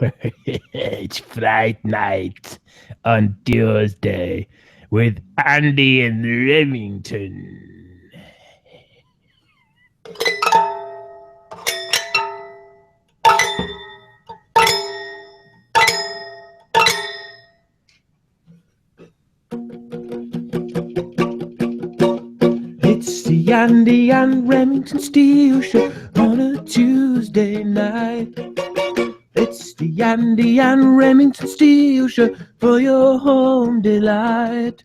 It's Fright Night on Tuesday with Andy and Remington. It's the Andy and Remington Steel Show on a Tuesday night. It's the Andy and Remington Steel Show for your home delight.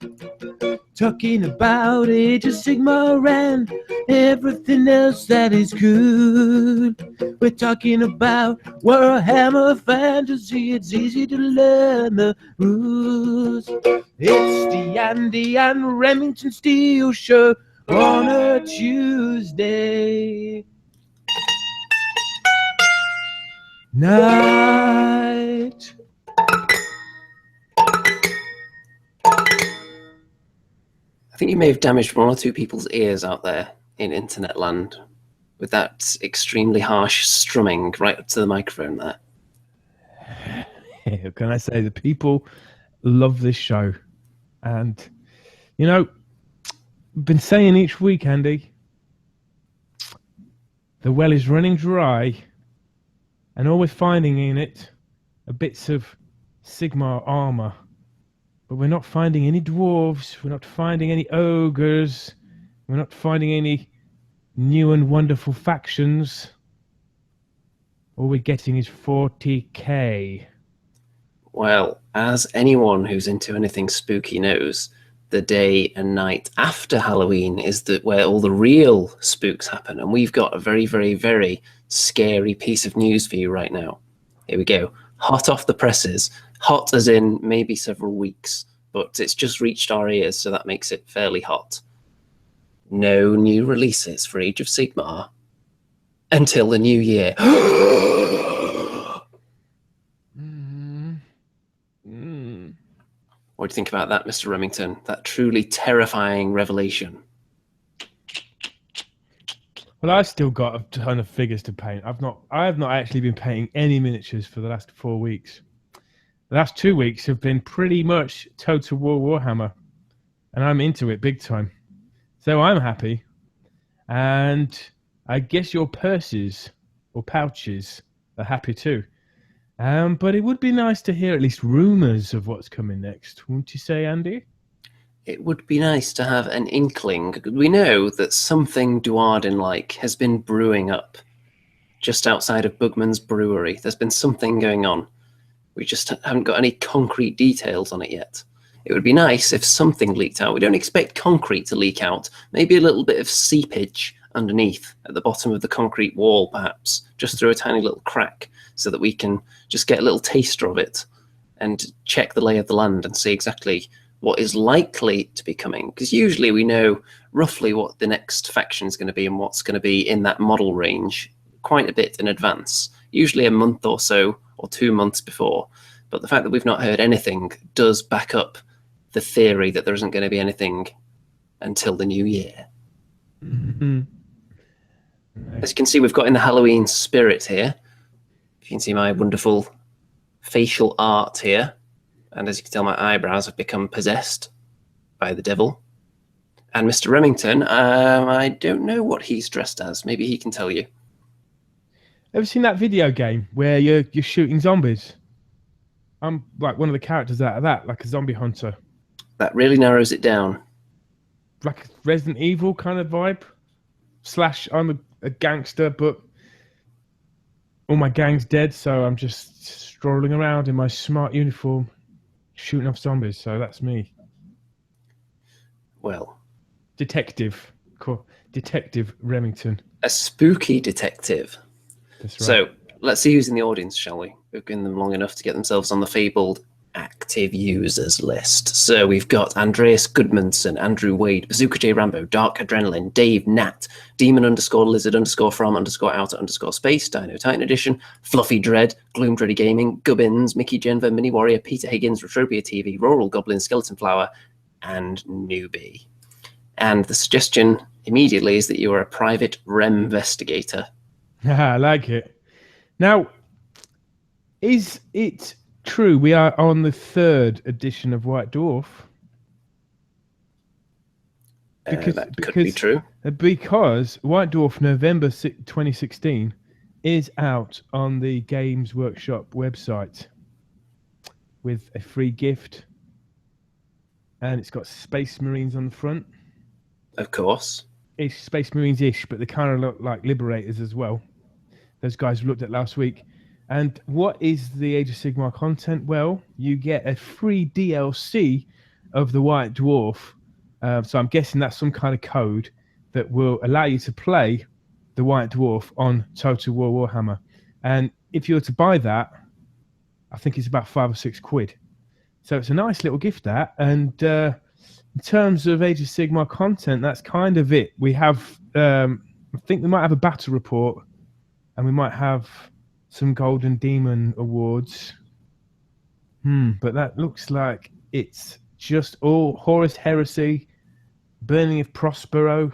Talking about Age of Sigmar and everything else that is good. We're talking about Warhammer Fantasy. It's easy to learn the rules. It's the Andy and Remington Steel Show on a Tuesday night. I think you may have damaged one or two people's ears out there in internet land with that extremely harsh strumming right up to the microphone there. What can I say? The people love this show. And, you know, I've been saying each week, Andy, the well is running dry, and all we're finding in it are bits of Sigmar armor. But we're not finding any dwarves, we're not finding any ogres, we're not finding any new and wonderful factions. All we're getting is 40k. Well, as anyone who's into anything spooky knows, the day and night after Halloween is where all the real spooks happen. And we've got a very, very, very scary piece of news for you right now. Here we go. Hot off the presses. Hot as in maybe several weeks, but it's just reached our ears, so that makes it fairly hot. No new releases for Age of Sigmar until the new year. What do you think about that, Mr. Remington? That truly terrifying revelation. Well, I've still got a ton of figures to paint. I have not actually been painting any miniatures for the last 4 weeks. The last 2 weeks have been pretty much Total War Warhammer, and I'm into it big time. So I'm happy, and I guess your purses or pouches are happy too. But it would be nice to hear at least rumours of what's coming next, wouldn't you say, Andy? It would be nice to have an inkling. We know that something Duardin-like has been brewing up just outside of Bugman's brewery. There's been something going on. We just haven't got any concrete details on it yet. It would be nice if something leaked out. We don't expect concrete to leak out. Maybe a little bit of seepage underneath at the bottom of the concrete wall, perhaps, just through a tiny little crack, so that we can just get a little taster of it and check the lay of the land and see exactly what is likely to be coming. Because usually we know roughly what the next faction is going to be and what's going to be in that model range quite a bit in advance, usually a month or so or 2 months before. But the fact that we've not heard anything does back up the theory that there isn't going to be anything until the new year. Mm-hmm. As you can see, we've got in the Halloween spirit here. You can see my wonderful facial art here. And as you can tell, my eyebrows have become possessed by the devil. And Mr. Remington, I don't know what he's dressed as. Maybe he can tell you. Ever seen that video game where you're shooting zombies? I'm like one of the characters out of that, like a zombie hunter. That really narrows it down. Like a Resident Evil kind of vibe. / I'm a gangster, but all my gang's dead, so I'm just strolling around in my smart uniform, shooting off zombies. So that's me. Well, Detective Remington. A spooky detective. That's right. So let's see who's in the audience, shall we? We've given them long enough to get themselves on the fabled active users list. So we've got Andreas Goodmanson, Andrew Wade, Bazooka J Rambo, Dark Adrenaline, Dave Nat, Demon _Lizard _ from _outer _space, Dino Titan Edition, Fluffy Dread, Gloom Dready Gaming, Gubbins, Mickey Jenver, Mini Warrior, Peter Higgins, Retropia TV, Rural Goblin, Skeleton Flower, and Newbie. And the suggestion immediately is that you are a private Rem investigator. I like it. Now, Is it true we are on the 3rd edition of White Dwarf? That could be true. Because White Dwarf November 2016 is out on the Games Workshop website with a free gift, and it's got Space Marines on the front. Of course. It's Space Marines-ish, but they kind of look like Liberators as well. Those guys we looked at last week. And what is the Age of Sigmar content? Well, you get a free DLC of the White Dwarf. So I'm guessing that's some kind of code that will allow you to play the White Dwarf on Total War Warhammer. And if you were to buy that, I think it's about £5 or £6. So it's a nice little gift, that. And in terms of Age of Sigmar content, that's kind of it. We have, I think we might have a battle report, and we might have some Golden Demon awards. But that looks like it's just all Horus Heresy, Burning of Prospero.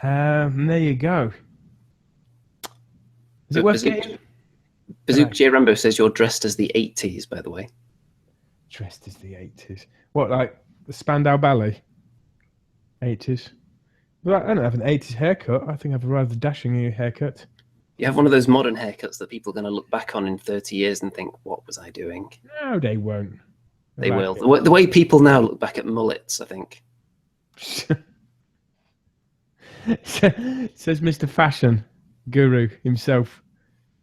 There you go. Is it worth getting? Bazooka J. Rambo says you're dressed as the 80s, by the way. Dressed as the 80s. What, like the Spandau Ballet? 80s. But I don't have an 80s haircut. I think I have a rather dashing haircut. You have one of those modern haircuts that people are going to look back on in 30 years and think, what was I doing? No, they won't. They will. The way people now look back at mullets, I think. Says Mr. Fashion Guru himself.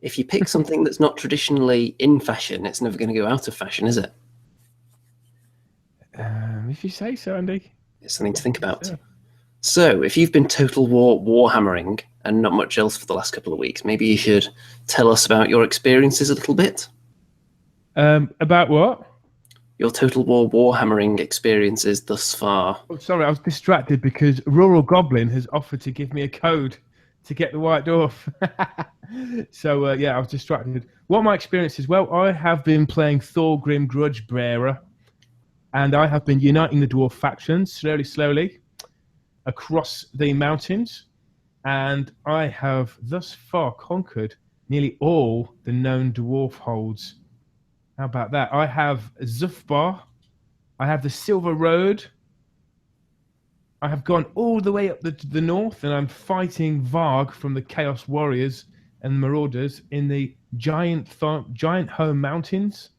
If you pick something that's not traditionally in fashion, it's never going to go out of fashion, is it? If you say so, Andy. It's something to think about. So, if you've been Total War Warhammering and not much else for the last couple of weeks, maybe you should tell us about your experiences a little bit. About what? Your Total War Warhammering experiences thus far. Oh, sorry, I was distracted because Rural Goblin has offered to give me a code to get the White Dwarf. So, yeah, I was distracted. What my experience is, well, I have been playing Thorgrim Grudgebearer, and I have been uniting the dwarf factions slowly across the mountains, and I have thus far conquered nearly all the known dwarf holds. How about that? I have Zufbar, I have the Silver Road, I have gone all the way up the north, and I'm fighting Varg from the Chaos Warriors and Marauders in the Giant Home Mountains.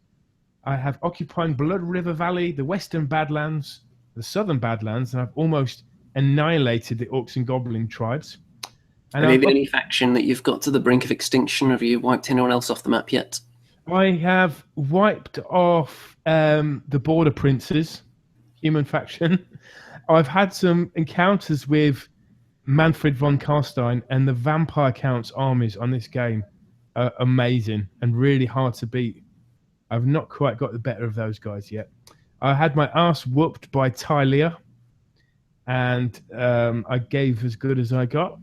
I have occupied Blood River Valley, the Western Badlands, the Southern Badlands, and I've almost annihilated the Orcs and Goblin tribes. And have you been any faction that you've got to the brink of extinction? Have you wiped anyone else off the map yet? I have wiped off the Border Princes, human faction. I've had some encounters with Manfred von Karstein, and the Vampire Count's armies on this game are amazing and really hard to beat. I've not quite got the better of those guys yet. I had my ass whooped by Tylia, and I gave as good as I got.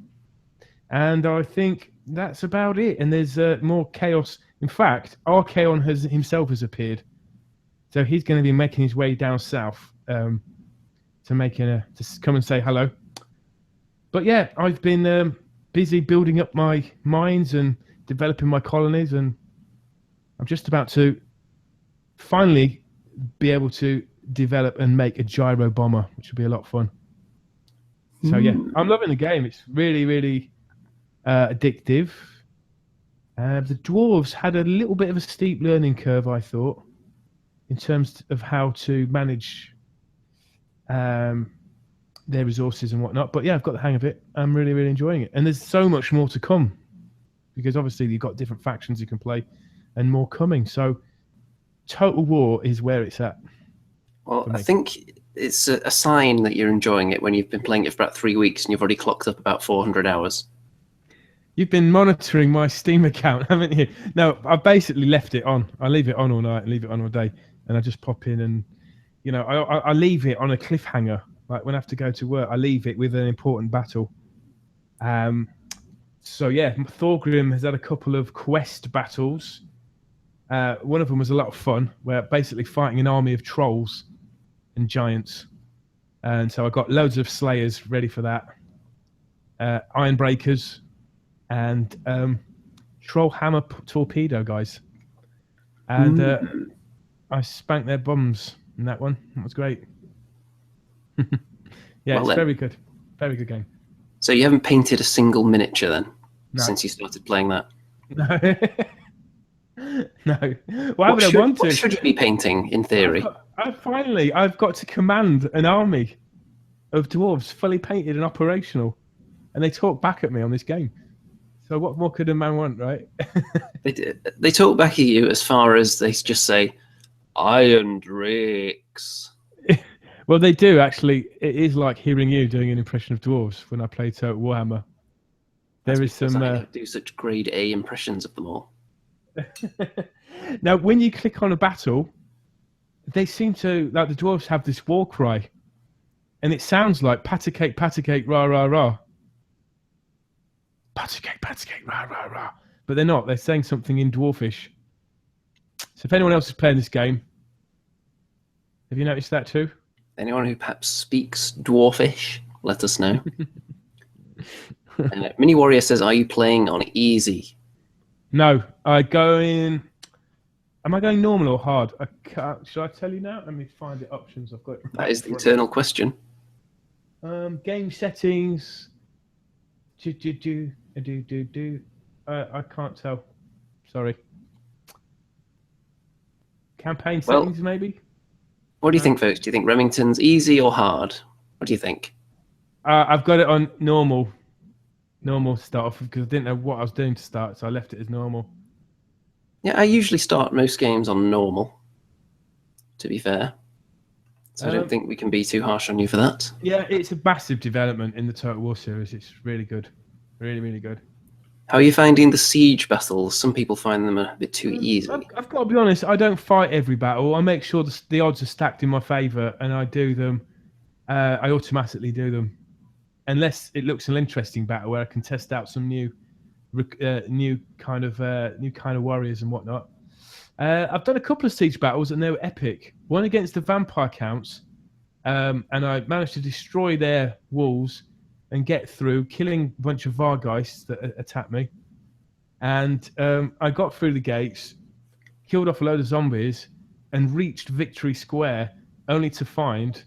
And I think that's about it. And there's more chaos. In fact, Archaon himself has appeared. So he's going to be making his way down south to come and say hello. But yeah, I've been busy building up my mines and developing my colonies, and I'm just about to finally be able to develop and make a gyro bomber, which will be a lot of fun. So yeah, I'm loving the game. It's really, really addictive. The dwarves had a little bit of a steep learning curve, I thought, in terms of how to manage their resources and whatnot. But yeah, I've got the hang of it. I'm really, really enjoying it. And there's so much more to come, because obviously you've got different factions you can play and more coming. So Total War is where it's at. Well, I think it's a sign that you're enjoying it when you've been playing it for about 3 weeks and you've already clocked up about 400 hours. You've been monitoring my Steam account, haven't you? No, I basically left it on. I leave it on all night and leave it on all day. And I just pop in and, you know, I leave it on a cliffhanger. Like when I have to go to work, I leave it with an important battle. So yeah, Thorgrim has had a couple of quest battles. One of them was a lot of fun, where basically fighting an army of trolls and giants. And so I got loads of slayers ready for that. Ironbreakers. And troll hammer torpedo guys, and I spanked their bums in that one. That was great. Yeah, Well it's then. very good. Very good game. So you haven't painted a single miniature then No. since you started playing that? No. No. Why would I want to? What should you be painting in theory? I've got to command an army of dwarves fully painted and operational, and they talk back at me on this game. So what more could a man want, right? They talk back at you as far as they just say, Iron Drakes. Well, they do actually. It is like hearing you doing an impression of dwarves when I play Total Warhammer. There is some. I don't do such grade A impressions of them all. Now, when you click on a battle, they seem to, like, the dwarves have this war cry, and it sounds like paticate, rah rah rah. Paticate, rah rah rah. But they're not. They're saying something in dwarfish. So if anyone else is playing this game, have you noticed that too? Anyone who perhaps speaks dwarfish, let us know. Mini Warrior says, "Are you playing on easy?" No, I go in. Am I going normal or hard? I can't. Should I tell you now? Let me find the options. I've got. That is the eternal question. Game settings. I can't tell. Sorry. Campaign settings, maybe. What do you think, folks? Do you think Remington's easy or hard? What do you think? I've got it on normal start off because I didn't know what I was doing to start, so I left it as normal. Yeah, I usually start most games on normal, to be fair. So I don't think we can be too harsh on you for that. Yeah, it's a massive development in the Total War series. It's really good. Really, really good. How are you finding the siege battles? Some people find them a bit too easy. I've got to be honest, I don't fight every battle. I make sure the odds are stacked in my favour, and I do them. I automatically do them. Unless it looks an interesting battle where I can test out some new kind of warriors and whatnot. I've done a couple of siege battles and they were epic. One against the vampire counts, and I managed to destroy their walls and get through, killing a bunch of Vargeists that attacked me. And I got through the gates, killed off a load of zombies, and reached Victory Square, only to find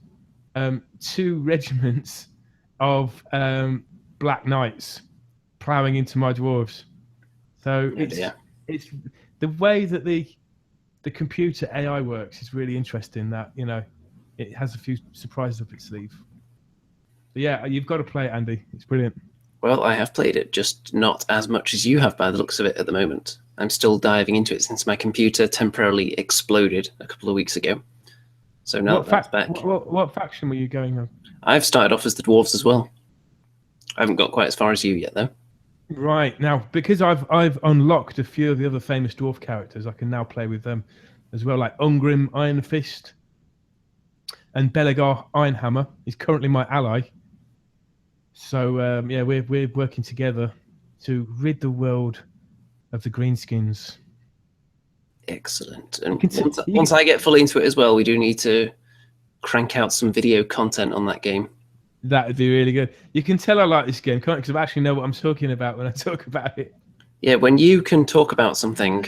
2 regiments of Black Knights ploughing into my dwarves. So it's the way that the computer AI works is really interesting. That it has a few surprises up its sleeve. But yeah, you've got to play it, Andy. It's brilliant. Well, I have played it, just not as much as you have by the looks of it at the moment. I'm still diving into it since my computer temporarily exploded a couple of weeks ago. So now that's back. What faction were you going on? I've started off as the dwarves as well. I haven't got quite as far as you yet, though. Right, now because I've unlocked a few of the other famous dwarf characters, I can now play with them as well. Like Ungrim Iron Fist and Belegar Ironhammer is currently my ally. So yeah, we're working together to rid the world of the greenskins. Excellent. And once I get fully into it as well, we do need to crank out some video content on that game. That would be really good. You can tell I like this game, can't you? Because I actually know what I'm talking about when I talk about it. Yeah, when you can talk about something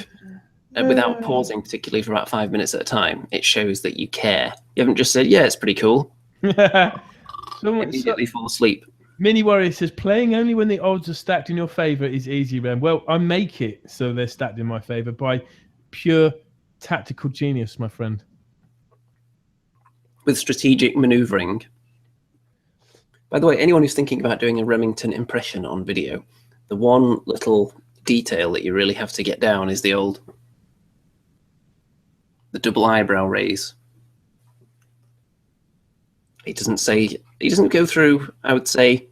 without pausing, particularly for about 5 minutes at a time, it shows that you care. You haven't just said, yeah, it's pretty cool. Immediately fall asleep. Mini Warrior says, playing only when the odds are stacked in your favour is easy, Rem. Well, I make it so they're stacked in my favour by pure tactical genius, my friend. With strategic manoeuvring. By the way, anyone who's thinking about doing a Remington impression on video, the one little detail that you really have to get down is the double eyebrow raise. He doesn't go through, I would say,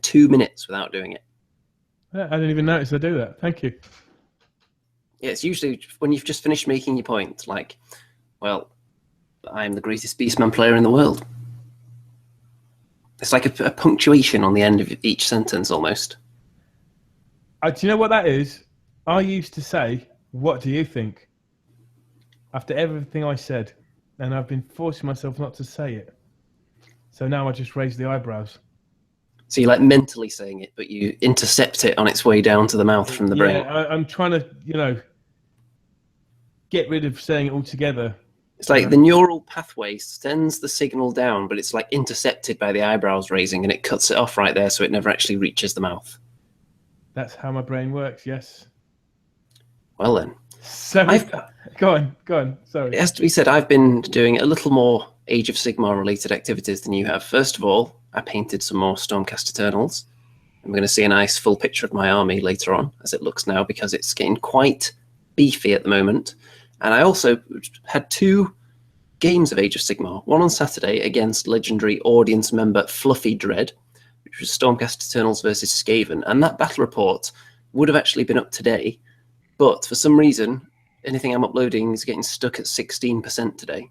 2 minutes without doing it. I didn't even notice I do that. Thank you. Yeah, it's usually when you've just finished making your point, like, well, I'm the greatest Beastman player in the world. It's like a punctuation on the end of each sentence, almost. Do you know what that is? I used to say, what do you think? After everything I said, and I've been forcing myself not to say it. So now I just raise the eyebrows. So you're like mentally saying it, but you intercept it on its way down to the mouth from the brain. Yeah, I'm trying to, get rid of saying it altogether. It's like the neural pathway sends the signal down, but it's like intercepted by the eyebrows raising, and it cuts it off right there, so it never actually reaches the mouth. That's how my brain works. Yes. Well then, So go on. Sorry. it has to be said, I've been doing a little more Age of Sigmar related activities than you have. First of all, I painted some more Stormcast Eternals. And we're going to see a nice full picture of my army later on, as it looks now, because it's getting quite beefy at the moment. And I also had 2 games of Age of Sigmar. One on Saturday against legendary audience member Fluffy Dread, which was Stormcast Eternals versus Skaven. And that battle report would have actually been up today, but for some reason, anything I'm uploading is getting stuck at 16% today.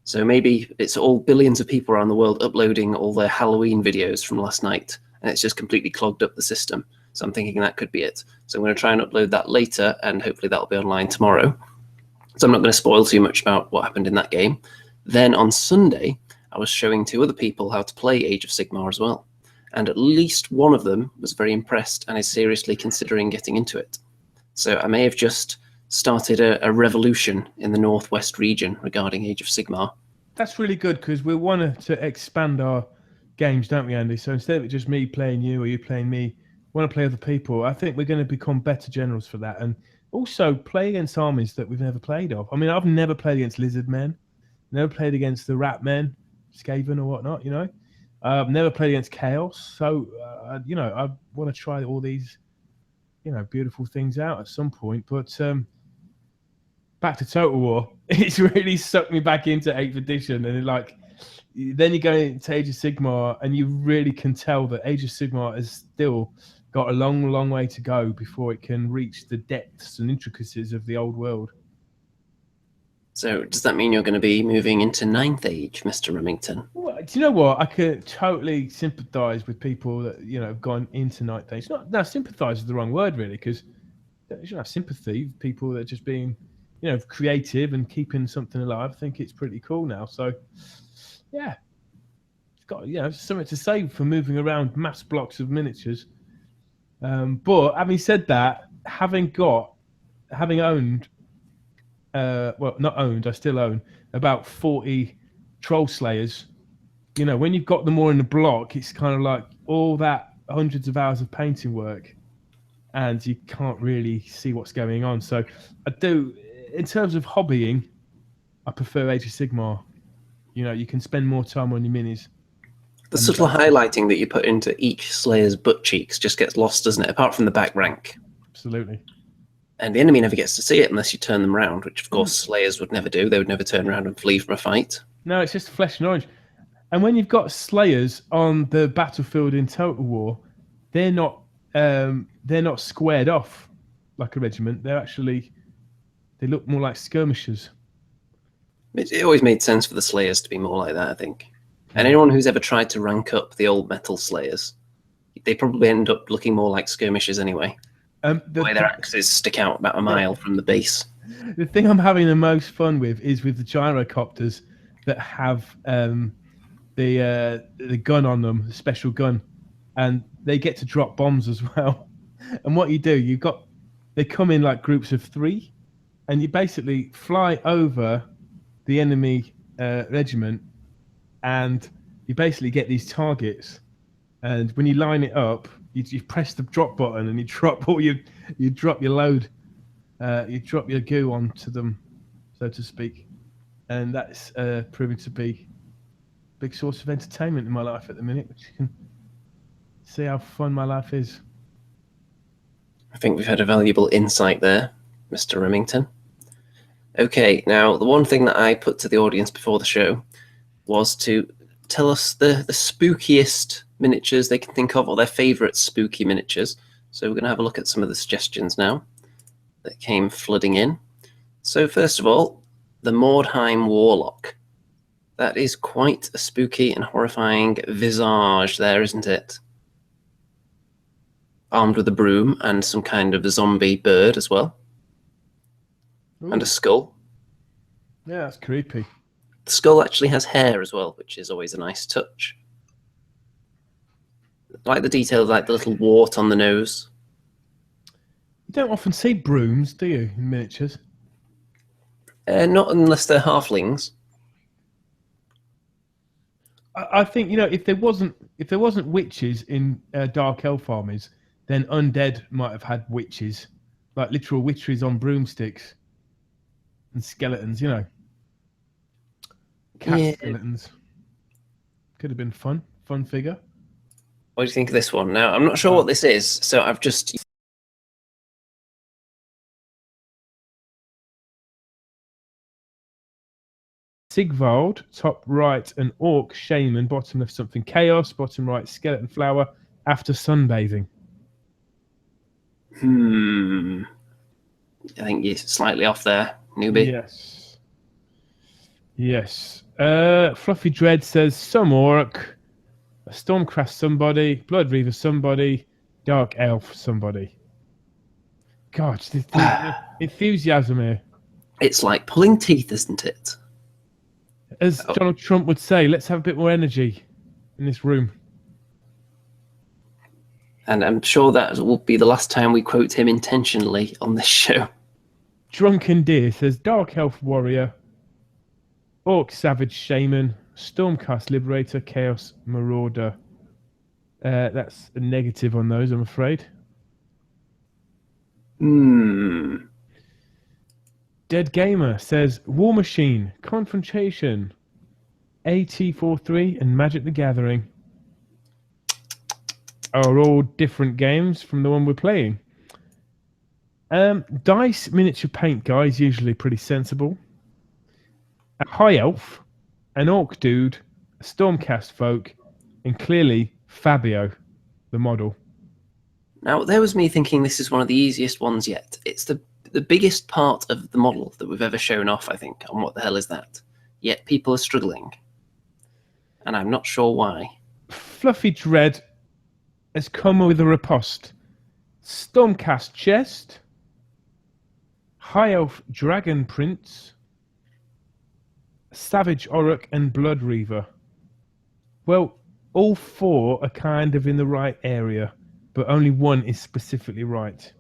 So maybe it's all billions of people around the world uploading all their Halloween videos from last night, and it's just completely clogged up the system. So I'm thinking that could be it. So I'm going to try and upload that later, and hopefully that'll be online tomorrow. So I'm not going to spoil too much about what happened in that game. Then on Sunday, I was showing 2 other people how to play Age of Sigmar as well. And at least one of them was very impressed and is seriously considering getting into it. So I may have just started a revolution in the Northwest region regarding Age of Sigmar. That's really good, because we want to expand our games, don't we, Andy? So instead of it just me playing you or you playing me, we want to play other people. I think we're going to become better generals for that. And also play against armies that we've never played of. I mean, I've never played against lizard men, never played against the rat men, Skaven or whatnot, I've never played against chaos. So, I want to try all these, beautiful things out at some point. But back to Total War, it's really sucked me back into 8th edition. And then you go into Age of Sigmar and you really can tell that Age of Sigmar has still got a long, long way to go before it can reach the depths and intricacies of the old world. So does that mean you're going to be moving into 9th Age, Mr. Remington? Well, do you know what? I could totally sympathise with people that, have gone into 9th Age. Sympathise is the wrong word, really, because you shouldn't have sympathy with people that are just being, creative and keeping something alive. I think it's pretty cool now. So, yeah. It's got, something to say for moving around mass blocks of miniatures. But having said that, having owned, not owned, I still own about 40 Troll Slayers. When you've got them all in the block, it's kind of like all that hundreds of hours of painting work, and you can't really see what's going on. So I do, in terms of hobbying, I prefer Age of Sigmar. You can spend more time on your minis. The subtle highlighting that you put into each Slayer's butt cheeks just gets lost, doesn't it? Apart from the back rank. Absolutely. And the enemy never gets to see it unless you turn them round, which of course Slayers would never do. They would never turn around and flee from a fight. No, it's just flesh and orange. And when you've got Slayers on the battlefield in Total War, they're not squared off like a regiment. They look more like skirmishers. It always made sense for the Slayers to be more like that, I think. And anyone who's ever tried to rank up the old metal Slayers, they probably end up looking more like skirmishers anyway. The way their axes stick out about a mile from the base. The thing I'm having the most fun with is with the gyrocopters that have the gun on them, the special gun, and they get to drop bombs as well. And what you do, they come in like groups of 3, and you basically fly over the enemy regiment, and you basically get these targets. And when you line it up, you press the drop button and you drop you drop your load, you drop your goo onto them, so to speak. And that's proving to be a big source of entertainment in my life at the minute, which you can see how fun my life is. I think we've had a valuable insight there, Mr. Remington. Okay, now the one thing that I put to the audience before the show was to tell us the spookiest miniatures they can think of, or their favourite spooky miniatures. So we're going to have a look at some of the suggestions now that came flooding in. So first of all, the Mordheim Warlock. That is quite a spooky and horrifying visage there, isn't it? Armed with a broom and some kind of a zombie bird as well. Ooh. And a skull. Yeah, that's creepy. The skull actually has hair as well, which is always a nice touch. I like the detail of like the little wart on the nose. You don't often see brooms, do you, in miniatures? Not unless they're halflings. I think if there wasn't witches in Dark Elf armies, then undead might have had witches, like literal witcheries on broomsticks and skeletons. Cat Yeah. skeletons could have been fun figure. What do you think of this one? Now, I'm not sure what this is, so I've just... Sigvald, top right, an orc shaman, bottom left something chaos, bottom right skeleton flower after sunbathing. I think you're slightly off there, newbie. Yes. Fluffy Dread says some orc, a Stormcraft somebody, Blood Reaver somebody, Dark Elf somebody. God, the enthusiasm here. It's like pulling teeth, isn't it? As Donald Trump would say, let's have a bit more energy in this room. And I'm sure that will be the last time we quote him intentionally on this show. Drunken Deer says Dark Elf Warrior, Orc Savage Shaman, Stormcast Liberator, Chaos Marauder. That's a negative on those, I'm afraid. Dead Gamer says War Machine, Confrontation, AT43, and Magic the Gathering are all different games from the one we're playing. Dice Miniature Paint Guy is usually pretty sensible. A High Elf, an Orc Dude, a Stormcast Folk, and clearly Fabio, the model. Now, there was me thinking this is one of the easiest ones yet. It's the biggest part of the model that we've ever shown off, I think, on what the hell is that. Yet people are struggling. And I'm not sure why. Fluffy Dread has come with a riposte. Stormcast Chest, High Elf Dragon Prince, Savage Orruk, and Blood Reaver. Well, all four are kind of in the right area, but only one is specifically right.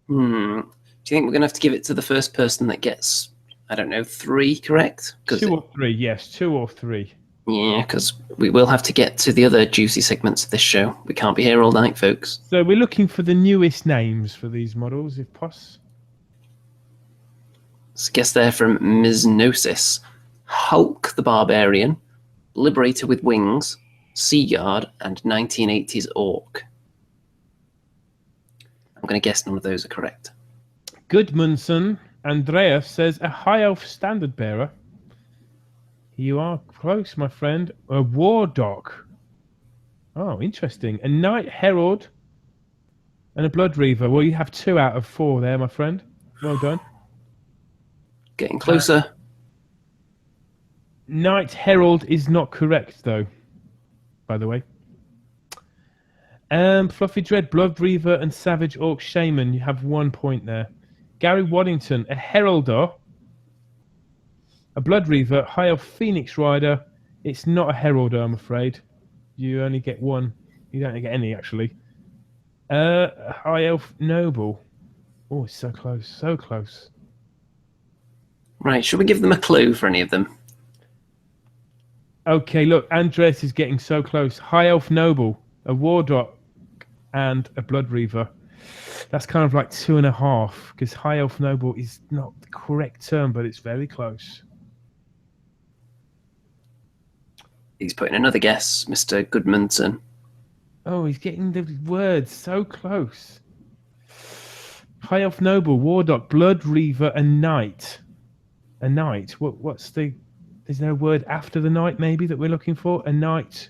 Do you think we're going to have to give it to the first person that gets, I don't know, 3 correct? 2 or 3, yes, 2 or 3. Yeah, because we will have to get to the other juicy segments of this show. We can't be here all night, folks. So we're looking for the newest names for these models, if possible. So guess there from Mysnosis. Hulk the Barbarian, Liberator with Wings, Sea Guard, and 1980s Orc. I'm going to guess none of those are correct. Goodmanson Andreas says a High Elf Standard Bearer. You are close, my friend. A War Doc. Oh, interesting. A Knight Herald and a Blood Reaver. Well, you have 2 out of 4 there, my friend. Well done. Getting closer. Knight Herald is not correct, though, by the way. Fluffy Dread, Blood Reaver, and Savage Orc Shaman. You have 1 point there. Gary Waddington, a Heraldor, a Blood Reaver, High Elf Phoenix Rider. It's not a Heraldor, I'm afraid. You only get 1. You don't get any, actually. High Elf Noble. Oh, it's so close, so close. Right, should we give them a clue for any of them? Okay, look, Andres is getting so close. High Elf Noble, a Wardock, and a Blood Reaver. That's kind of like 2.5, because High Elf Noble is not the correct term, but it's very close. He's putting another guess, Mr. Goodmanson. Oh, he's getting the words so close. High Elf Noble, Wardock, Blood Reaver, and Knight. A Knight? What's the... Is there a word after the Knight, maybe, that we're looking for? A Knight.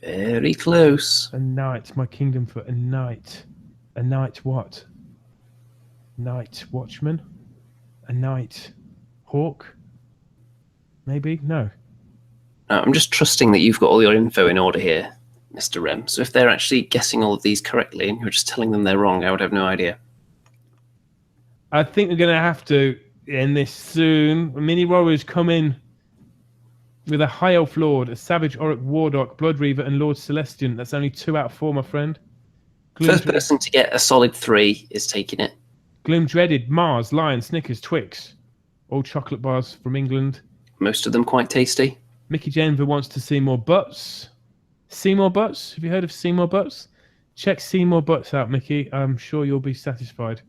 Very close. A Knight, my kingdom for a Knight. A Knight what? Night Watchman? A Night Hawk? Maybe? No. I'm just trusting that you've got all your info in order here, Mr. Rem. So if they're actually guessing all of these correctly and you're just telling them they're wrong, I would have no idea. I think we're going to have to end this soon. Mini Warriors come in with a High Elf Lord, a Savage Auric Warlock, Blood Reaver, and Lord Celestian. That's only 2 out of 4, my friend. First person to get a solid 3 is taking it. Gloom Dreaded, Mars, Lion, Snickers, Twix. All chocolate bars from England. Most of them quite tasty. Mickey Jenver wants to see more butts. Seymour Butts? Have you heard of Seymour Butts? Check Seymour Butts out, Mickey. I'm sure you'll be satisfied.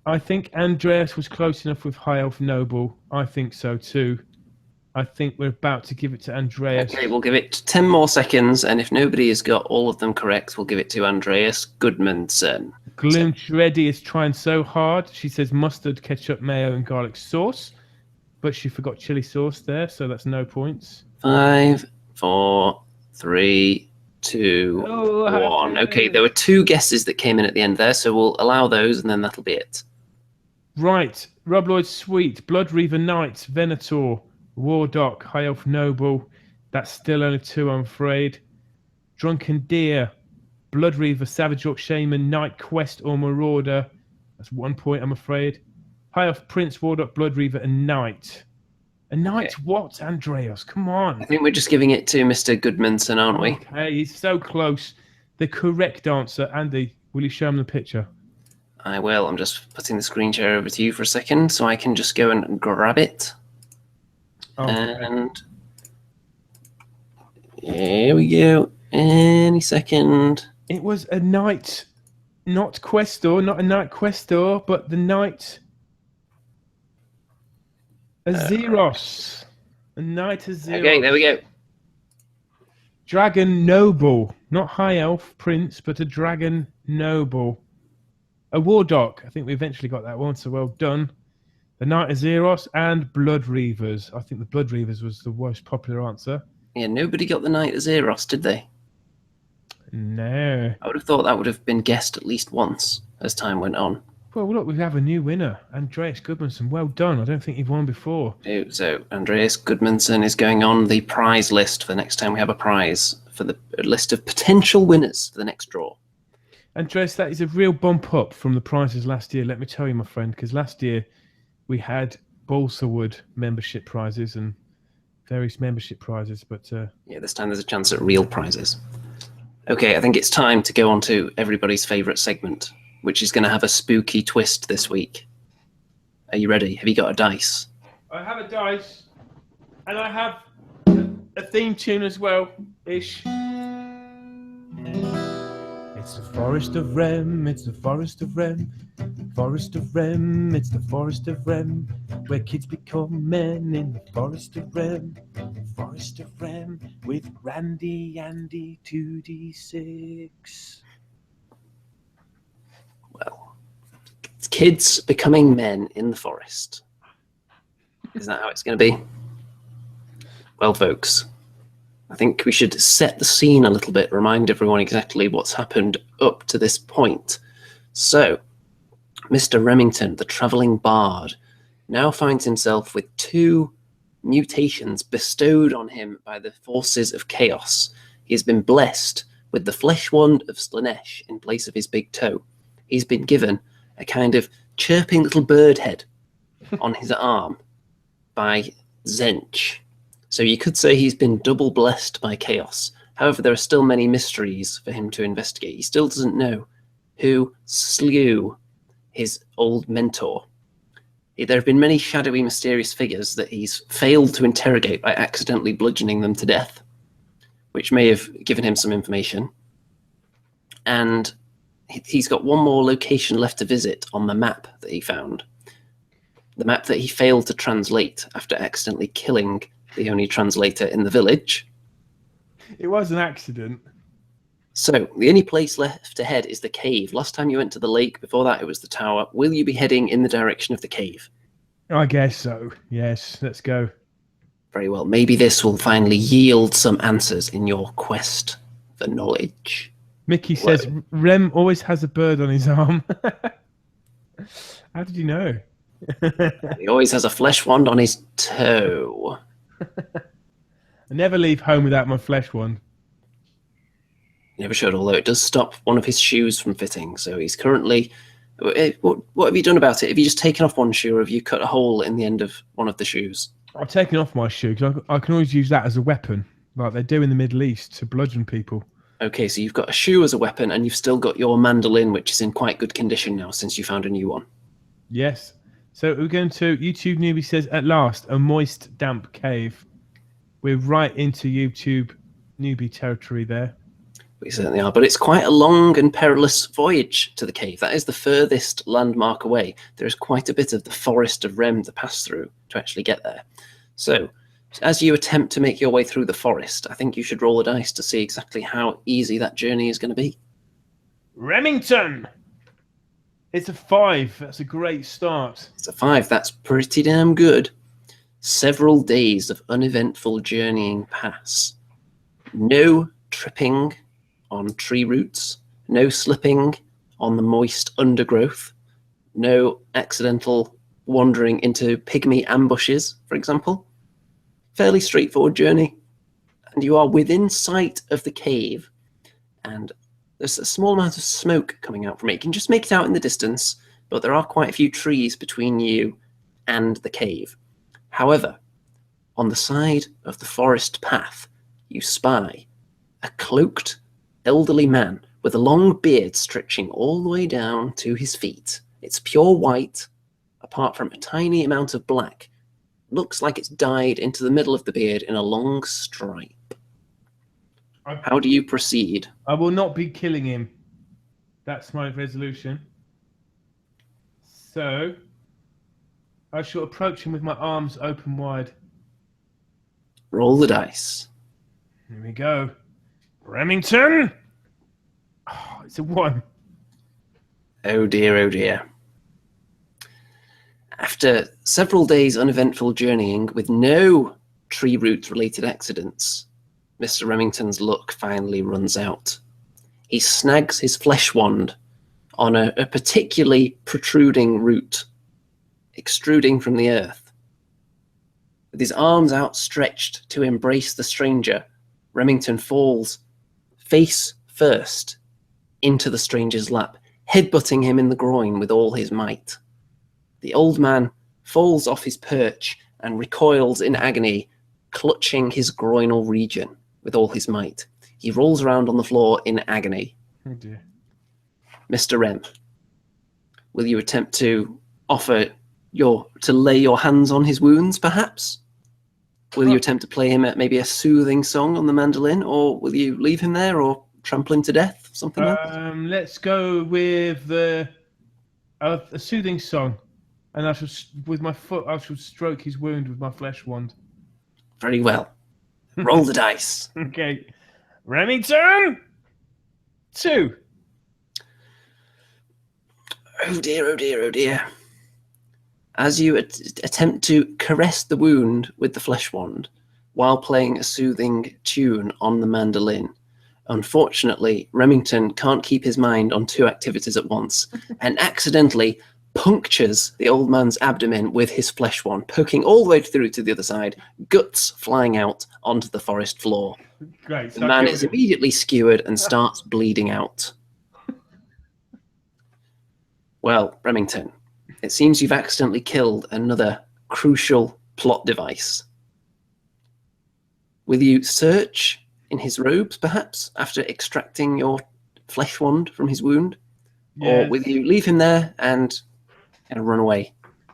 I think Andreas was close enough with High Elf Noble. I think so too. I think we're about to give it to Andreas. Okay, we'll give it 10 more seconds, and if nobody has got all of them correct, we'll give it to Andreas Goodmanson. Gloom Shreddy is trying so hard. She says mustard, ketchup, mayo, and garlic sauce. But she forgot chili sauce there, so that's no points. 5, 4, 3, 2, 1. Okay, there were 2 guesses that came in at the end there, so we'll allow those, and then that'll be it. Right. Rob Lloyd Sweet, Blood Reaver Knight, Venator, Wardock, High Elf Noble. That's still only 2, I'm afraid. Drunken Deer, Blood Reaver, Savage Orc Shaman, Knight Quest or Marauder. That's 1 point, I'm afraid. High Elf Prince, Wardock, Blood Reaver, and Knight. A Knight what, Andreas? Come on. I think we're just giving it to Mr. Goodmanson, aren't we? Okay, he's so close. The correct answer. Andy, will you show him the picture? I will. I'm just putting the screen share over to you for a second so I can just go and grab it. Okay. And here we go. Any second. It was a Knight, not Questor, not a Knight Questor, but the Knight Azeros. A Knight Azeros. Okay, there we go. Dragon Noble. Not High Elf Prince, but a Dragon Noble. A Wardock. I think we eventually got that one, so well done. The Knight Azeros and Blood Reavers. I think the Blood Reavers was the most popular answer. Yeah, nobody got the Knight Azeros, did they? No. I would have thought that would have been guessed at least once as time went on. Well, look, we have a new winner. Andreas Goodmanson. Well done. I don't think you've won before. So Andreas Goodmanson is going on the prize list for the next time we have a prize for the list of potential winners for the next draw. Andreas, that is a real bump up from the prizes last year, let me tell you, my friend, because last year we had Balsawood membership prizes and various membership prizes, but... Yeah, this time there's a chance at real prizes. Okay, I think it's time to go on to everybody's favourite segment, which is going to have a spooky twist this week. Are you ready? Have you got a dice? I have a dice, and I have a theme tune as well, ish. It's the Forest of Rem, it's the Forest of Rem, Forest of Rem, it's the Forest of Rem, where kids become men in the Forest of Rem, Forest of Rem, with Randy, Andy, 2D6. Well, it's kids becoming men in the forest. Is that how it's going to be? Well, folks, I think we should set the scene a little bit, remind everyone exactly what's happened up to this point. So, Mr. Remington, the travelling bard, now finds himself with 2 mutations bestowed on him by the forces of chaos. He has been blessed with the flesh wand of Slanesh in place of his big toe. He's been given a kind of chirping little bird head on his arm by Zench. So you could say he's been double blessed by chaos. However, there are still many mysteries for him to investigate. He still doesn't know who slew his old mentor. There have been many shadowy, mysterious figures that he's failed to interrogate by accidentally bludgeoning them to death, which may have given him some information. And he's got one more location left to visit on the map that he found. The map that he failed to translate after accidentally killing the only translator in the village. It was an accident. So, the only place left ahead is the cave. Last time you went to the lake, before that it was the tower. Will you be heading in the direction of the cave? I guess so. Yes, let's go. Very well. Maybe this will finally yield some answers in your quest for knowledge. Mickey says Rem always has a bird on his arm. How did you know? He always has a flesh wand on his toe. I never leave home without my flesh wand. Never should, although it does stop one of his shoes from fitting. So he's currently... What have you done about it? Have you just taken off one shoe, or have you cut a hole in the end of one of the shoes? I've taken off my shoe because I can always use that as a weapon, like they do in the Middle East to bludgeon people. Okay, so you've got a shoe as a weapon, and you've still got your mandolin, which is in quite good condition now since you found a new one. Yes. So we're going to YouTube newbie says at last a moist, damp cave. We're right into YouTube newbie territory there. We certainly are, but it's quite a long and perilous voyage to the cave. That is the furthest landmark away. There is quite a bit of the forest of Rem to pass through to actually get there. So, as you attempt to make your way through the forest, I think you should roll a dice to see exactly how easy that journey is going to be. Remington! It's a 5. That's a great start. It's a 5. That's pretty damn good. Several days of uneventful journeying pass. No tripping on tree roots, no slipping on the moist undergrowth, no accidental wandering into pygmy ambushes, for example. Fairly straightforward journey, and you are within sight of the cave, and there's a small amount of smoke coming out from it. You can just make it out in the distance, but there are quite a few trees between you and the cave. However, on the side of the forest path, you spy a cloaked elderly man with a long beard stretching all the way down to his feet. It's pure white, apart from a tiny amount of black. Looks like it's dyed into the middle of the beard in a long stripe. How do you proceed? I will not be killing him. That's my resolution. So, I shall approach him with my arms open wide. Roll the dice. Here we go. Remington! Oh, it's a 1. Oh dear, oh dear. After several days' uneventful journeying with no tree root related accidents, Mr. Remington's luck finally runs out. He snags his flesh wand on a particularly protruding root, extruding from the earth. With his arms outstretched to embrace the stranger, Remington falls face first into the stranger's lap, headbutting him in the groin with all his might. The old man falls off his perch and recoils in agony, clutching his groinal region with all his might. He rolls around on the floor in agony. Oh dear. Mr. Rem, will you attempt to to lay your hands on his wounds, perhaps? Will you attempt to play him maybe a soothing song on the mandolin, or will you leave him there or trample him to death? Something else? Let's go with a soothing song, and I shall, with my foot, I shall stroke his wound with my flesh wand. Very well. Roll the dice. Okay. Remington! 2. Oh dear, oh dear, oh dear. As you attempt to caress the wound with the flesh wand while playing a soothing tune on the mandolin, unfortunately, Remington can't keep his mind on 2 activities at once and accidentally punctures the old man's abdomen with his flesh wand, poking all the way through to the other side, guts flying out onto the forest floor. Great. The man is immediately skewered and starts bleeding out. Well, Remington, it seems you've accidentally killed another crucial plot device. Will you search in his robes, perhaps, after extracting your flesh wand from his wound? Yes. Or will you leave him there and run away?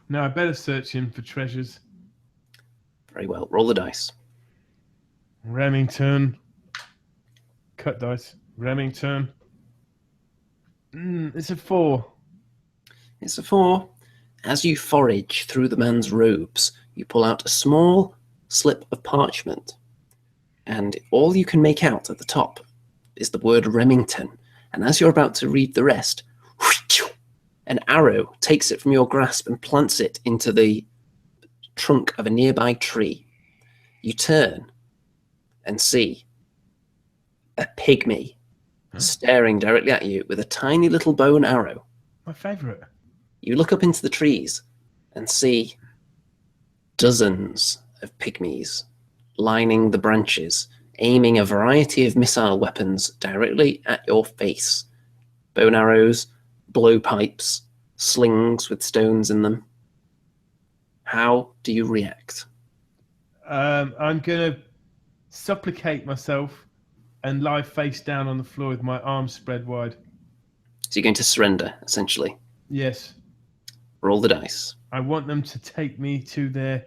No, I better search him for treasures. Very well. Roll the dice. Remington. Cut dice. Remington. It's a 4. It's a 4. As you forage through the man's robes, you pull out a small slip of parchment, and all you can make out at the top is the word Remington. And as you're about to read the rest, an arrow takes it from your grasp and plants it into the trunk of a nearby tree. You turn and see a pygmy staring directly at you with a tiny little bow and arrow. My favourite. You look up into the trees and see dozens of pygmies lining the branches, aiming a variety of missile weapons directly at your face. Bow and arrows, blowpipes, slings with stones in them. How do you react? I'm going to supplicate myself and lie face down on the floor with my arms spread wide. So you're going to surrender, essentially. Yes. Roll the dice. I want them to take me to their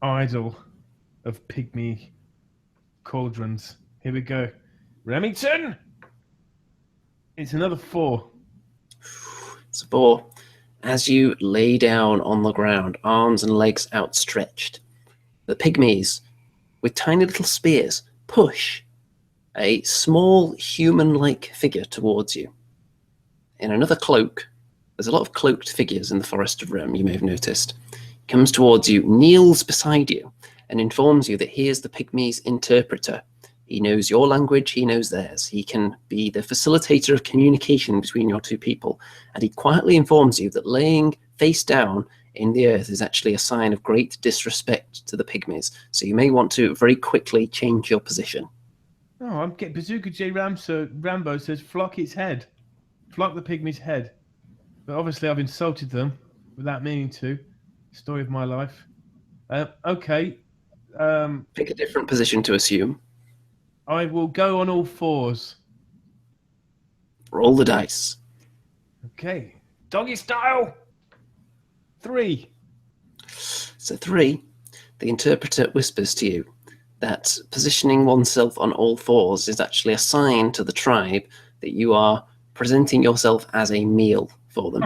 idol of pygmy cauldrons. Here we go. Remington! It's another 4. It's a 4. As you lay down on the ground, arms and legs outstretched, the pygmies, with tiny little spears, push a small human-like figure towards you. In another cloak, there's a lot of cloaked figures in the Forest of Rem, you may have noticed. He comes towards you, kneels beside you, and informs you that he is the pygmies' interpreter. He knows your language, he knows theirs. He can be the facilitator of communication between your two people. And he quietly informs you that laying face down in the earth is actually a sign of great disrespect to the pygmies. So you may want to very quickly change your position. Oh, I'm getting Bazooka J. Rambo says flock its head. Flock the pygmy's head. But obviously I've insulted them without meaning to. Story of my life. Okay. Pick a different position to assume. I will go on all 4s. Roll the dice. Okay. Doggy style. 3. So 3, the interpreter whispers to you that positioning oneself on all 4s is actually a sign to the tribe that you are presenting yourself as a meal for them.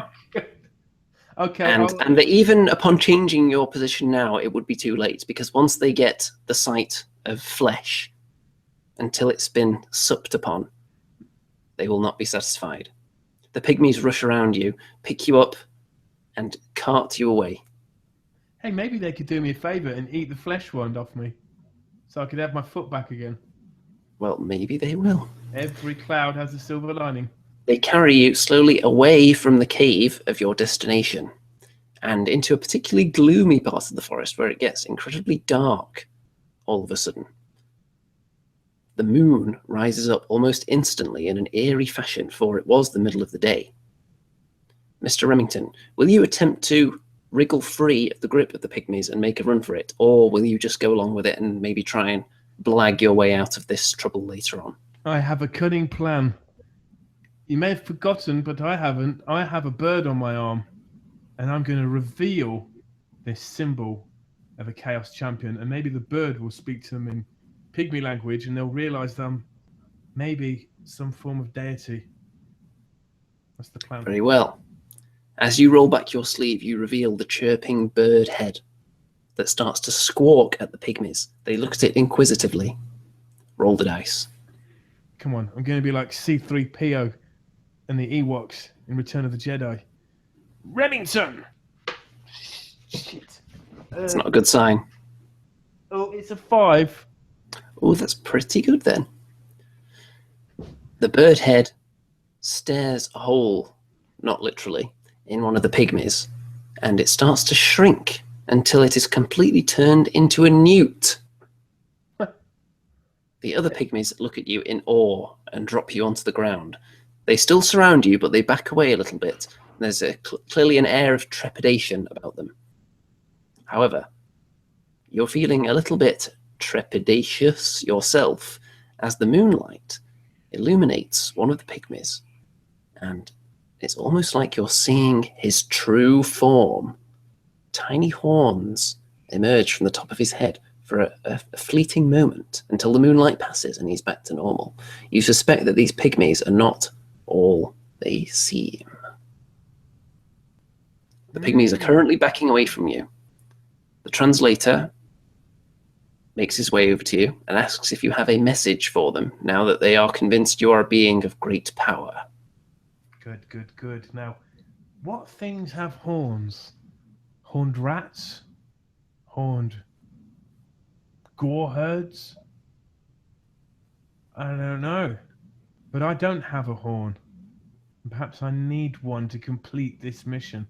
Okay. And that even upon changing your position now, it would be too late, because once they get the sight of flesh, until it's been supped upon, they will not be satisfied. The pygmies rush around you, pick you up, and cart you away. Hey, maybe they could do me a favour and eat the flesh wound off me, so I could have my foot back again. Well, maybe they will. Every cloud has a silver lining. They carry you slowly away from the cave of your destination, and into a particularly gloomy part of the forest where it gets incredibly dark all of a sudden. The moon rises up almost instantly in an eerie fashion, for it was the middle of the day. Mr. Remington, will you attempt to wriggle free of the grip of the pygmies and make a run for it, or will you just go along with it and maybe try and blag your way out of this trouble later on? I have a cunning plan. You may have forgotten, but I haven't. I have a bird on my arm, and I'm going to reveal this symbol of a Chaos Champion, and maybe the bird will speak to them in pygmy language, and they'll realise them maybe some form of deity. That's the plan. Very well. As you roll back your sleeve, you reveal the chirping bird head that starts to squawk at the pygmies. They look at it inquisitively. Roll the dice. Come on, I'm going to be like C-3PO and the Ewoks in Return of the Jedi. Remington! Shit. It's not a good sign. Oh, it's a 5. Oh, that's pretty good then. The bird head stares a hole, not literally, in one of the pygmies, and it starts to shrink until it is completely turned into a newt. The other pygmies look at you in awe and drop you onto the ground. They still surround you, but they back away a little bit. There's clearly an air of trepidation about them. However, you're feeling a little bit trepidatious yourself as the moonlight illuminates one of the pygmies, and it's almost like you're seeing his true form. Tiny horns emerge from the top of his head for a fleeting moment until the moonlight passes and he's back to normal. You suspect that these pygmies are not all they seem. The pygmies are currently backing away from you. The translator makes his way over to you and asks if you have a message for them now that they are convinced you are a being of great power. Good, good, good. Now, what things have horns? Horned rats? Horned gore herds? I don't know. But I don't have a horn. Perhaps I need one to complete this mission.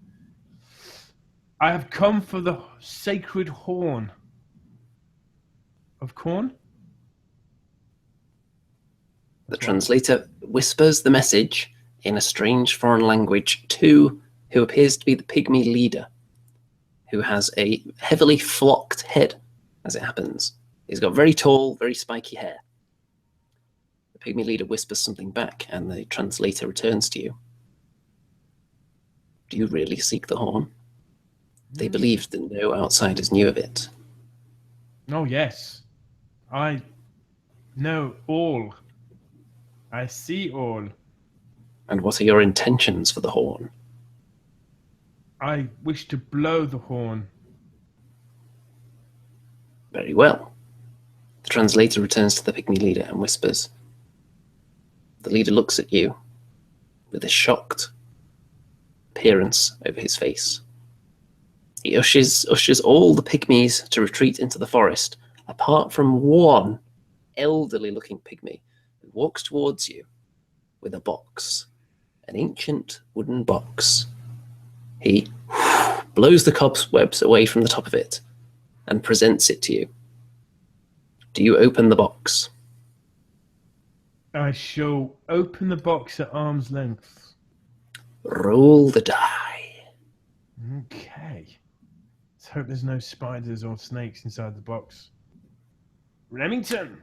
I have come for the sacred horn. Of corn? The translator whispers the message in a strange foreign language to who appears to be the pygmy leader, who has a heavily flocked head as it happens. He's got very tall, very spiky hair. The pygmy leader whispers something back, and the translator returns to you. Do you really seek the horn? They believed that no outsiders knew of it. Oh, yes. I know all. I see all. And what are your intentions for the horn? I wish to blow the horn. Very well. The translator returns to the pygmy leader and whispers. The leader looks at you with a shocked appearance over his face. He ushers all the pygmies to retreat into the forest, apart from one elderly-looking pygmy who walks towards you with a box, an ancient wooden box. He blows the cobwebs away from the top of it and presents it to you. Do you open the box? I shall open the box at arm's length. Roll the die. Okay. Let's hope there's no spiders or snakes inside the box. Remington!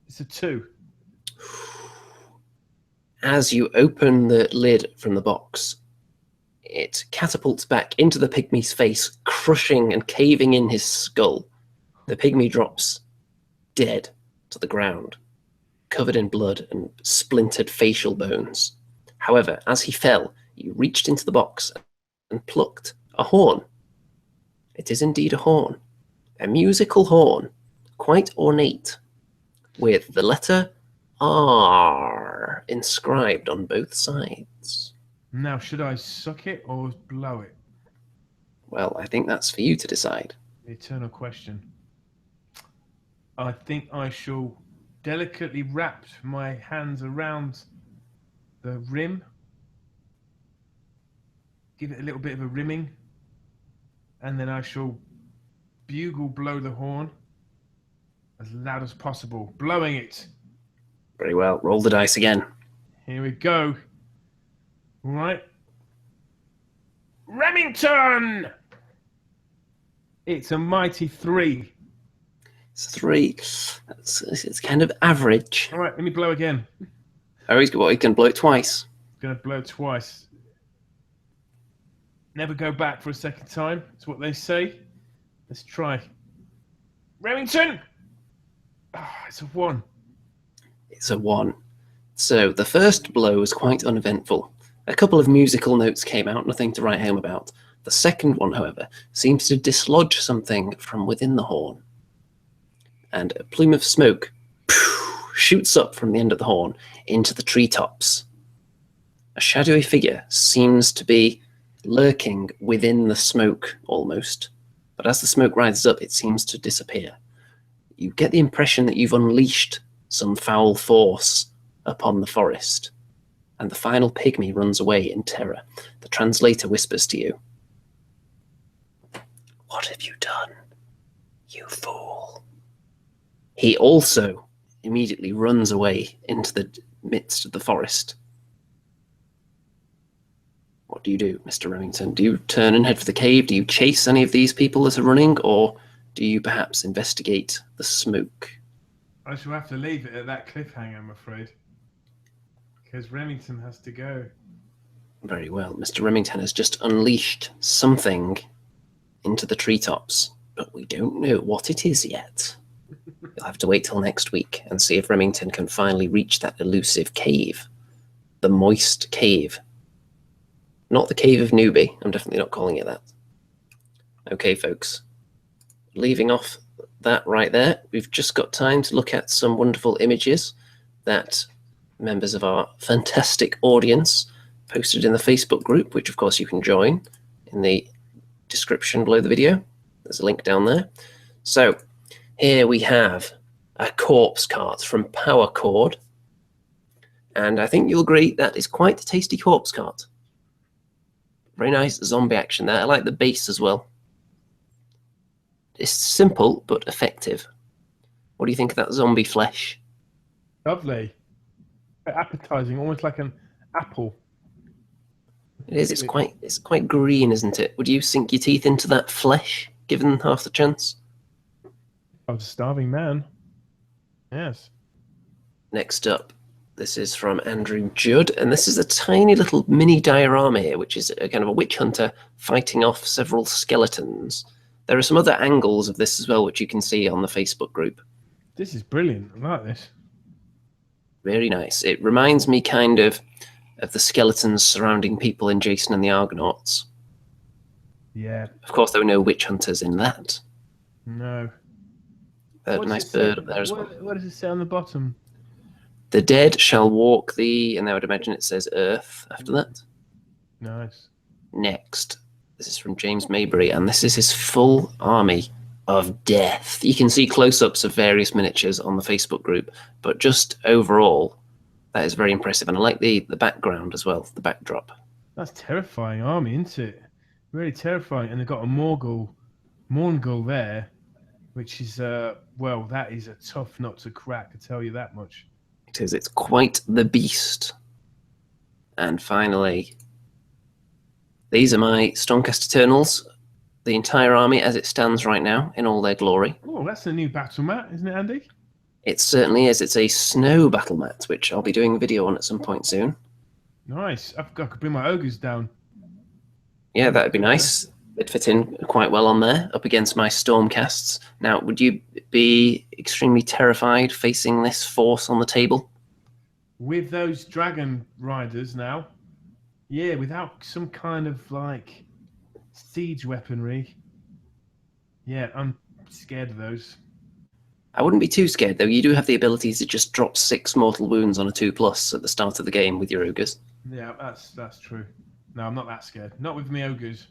It's a 2. As you open the lid from the box, it catapults back into the pygmy's face, crushing and caving in his skull. The pygmy drops dead to the ground, covered in blood and splintered facial bones. However, as he fell, you reached into the box and plucked a horn. It is indeed a horn, a musical horn, quite ornate, with the letter R inscribed on both sides. Now, should I suck it or blow it? Well, I think that's for you to decide. The eternal question. I think I shall delicately wrap my hands around the rim, give it a little bit of a rimming, and then I shall bugle blow the horn as loud as possible, blowing it. Very well. Roll the dice again. Here we go. All right. Remington! It's a mighty 3. It's 3. It's kind of average. All right, let me blow again. Oh, he can blow it twice. Going to blow twice. Never go back for a second time. That's what they say. Let's try. Remington! It's a 1. It's a 1. So the first blow was quite uneventful. A couple of musical notes came out, nothing to write home about. The second one, however, seems to dislodge something from within the horn. And a plume of smoke shoots up from the end of the horn into the treetops. A shadowy figure seems to be lurking within the smoke, almost. But as the smoke rises up, it seems to disappear. You get the impression that you've unleashed some foul force upon the forest, and the final pygmy runs away in terror. The translator whispers to you, "What have you done, you fool?" He also immediately runs away into the midst of the forest. What do you do, Mr. Remington? Do you turn and head for the cave? Do you chase any of these people that are running, or do you perhaps investigate the smoke? I shall have to leave it at that cliffhanger, I'm afraid. Because Remington has to go. Very well. Mr. Remington has just unleashed something into the treetops, but we don't know what it is yet. You'll have to wait till next week and see if Remington can finally reach that elusive cave. The moist cave. Not the Cave of Newbie. I'm definitely not calling it that. Okay, folks. Leaving off that right there, we've just got time to look at some wonderful images that members of our fantastic audience posted in the Facebook group, which of course you can join in the description below the video. There's a link down there. So here we have a corpse cart from Power Chord, and I think you'll agree that is quite a tasty corpse cart. Very nice zombie action there. I like the base as well. It's simple but effective. What do you think of that zombie flesh? Lovely. Appetizing, almost like an apple. It is. It's quite green, isn't it? Would you sink your teeth into that flesh, given half the chance? Of starving man. Yes. Next up, this is from Andrew Judd, and this is a tiny little mini diorama here, which is a kind of a witch hunter fighting off several skeletons. There are some other angles of this as well, which you can see on the Facebook group. This is brilliant. I like this. Very nice. It reminds me kind of the skeletons surrounding people in Jason and the Argonauts. Yeah. Of course, there were no witch hunters in that. No. A nice bird up there as well. What does it say on the bottom? The dead shall walk the, and I would imagine it says Earth after that. Nice. Next, this is from James Maybury, and this is his full army of death. You can see close-ups of various miniatures on the Facebook group, but just overall, that is very impressive. And I like the background as well, the backdrop. That's terrifying army, isn't it? Really terrifying. And they've got a Morgul there, which is well, that is a tough nut to crack, I tell you that much. It is. It's quite the beast. And finally, these are my Stormcast Eternals, the entire army as it stands right now in all their glory. Oh, that's a new battle mat, isn't it, Andy? It certainly is. It's a snow battle mat, which I'll be doing a video on at some point soon. Nice. I could bring my ogres down. Yeah, that'd be nice. It'd fit in quite well on there, up against my Stormcasts. Now, would you be extremely terrified facing this force on the table? With those dragon riders now, yeah, without some kind of like siege weaponry, yeah, I'm scared of those. I wouldn't be too scared, though. You do have the ability to just drop 6 mortal wounds on a 2+ at the start of the game with your ogres. Yeah, that's true. No, I'm not that scared. Not with me ogres.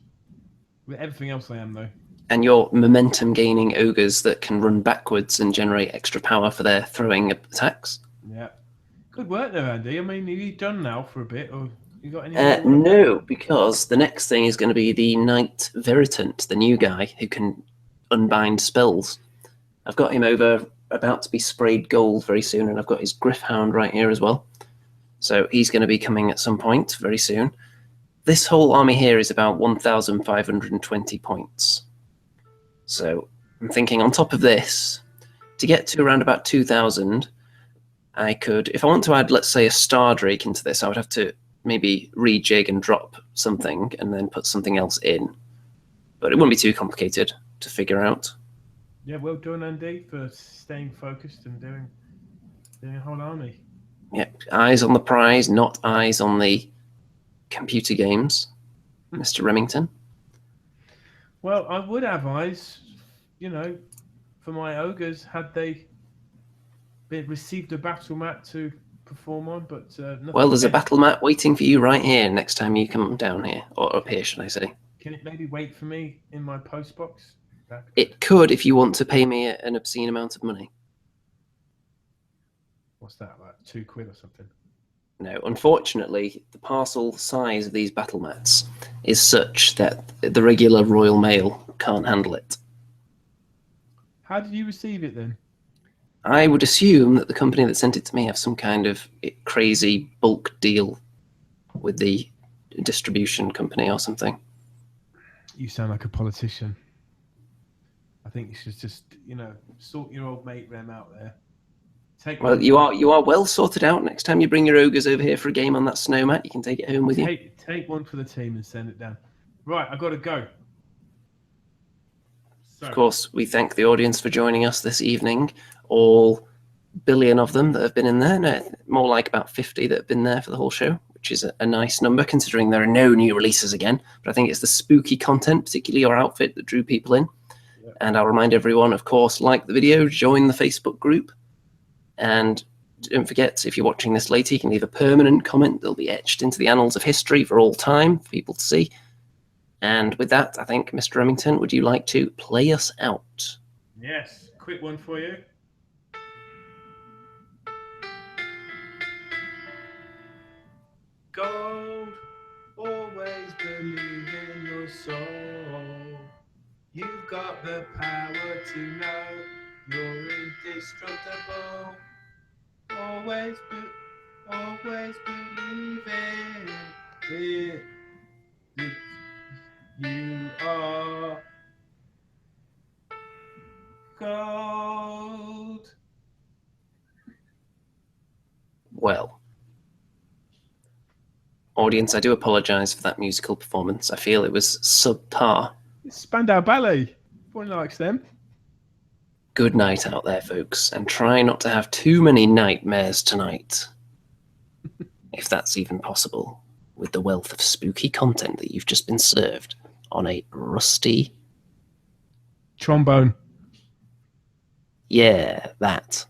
With everything else I am, though. And your momentum-gaining ogres that can run backwards and generate extra power for their throwing attacks. Yeah. Good work there, Andy. I mean, are you done now for a bit, or you got any? No, because the next thing is going to be the Knight Veritant, the new guy who can unbind spells. I've got him over, about to be sprayed gold very soon, and I've got his Griffhound right here as well. So he's going to be coming at some point very soon. This whole army here is about 1,520 points. So I'm thinking on top of this, to get to around about 2,000, I could, if I want to add, let's say, a Star Drake into this, I would have to maybe rejig and drop something and then put something else in. But it wouldn't be too complicated to figure out. Yeah, well done, Andy, for staying focused and doing a whole army. Yep, eyes on the prize, not eyes on the computer games, Mr. Remington. Well, I would have eyes, for my ogres had they received a battle mat to perform on, but well, there's a battle mat waiting for you right here next time you come down here, or up here, should I say. Can it maybe wait for me in my post box? It could if you want to pay me an obscene amount of money. What's that, like £2 or something? No, unfortunately, the parcel size of these battle mats is such that the regular Royal Mail can't handle it. How did you receive it then? I would assume that the company that sent it to me have some kind of crazy bulk deal with the distribution company or something. You sound like a politician. I think you should just, sort your old mate Rem out there. Well, you are well sorted out. Next time you bring your ogres over here for a game on that snow mat, you can take it home with you. Take one for the team and send it down. Right, I've got to go. So. Of course, we thank the audience for joining us this evening. All billion of them that have been in there. No, more like about 50 that have been there for the whole show, which is a nice number considering there are no new releases again. But I think it's the spooky content, particularly your outfit, that drew people in. Yep. And I'll remind everyone, of course, like the video, join the Facebook group. And don't forget, if you're watching this later, you can leave a permanent comment that'll be etched into the annals of history for all time for people to see. And with that, I think, Mr. Remington, would you like to play us out? Yes, quick one for you. Gold, always believe in your soul. You've got the power to know you're indestructible. Always believe it. You are gold. audience, I do apologise for that musical performance. I feel it was subpar. Spandau Ballet. Everyone likes them. Good night out there, folks, and try not to have too many nightmares tonight. If that's even possible, with the wealth of spooky content that you've just been served on a rusty... Trombone. Yeah, that.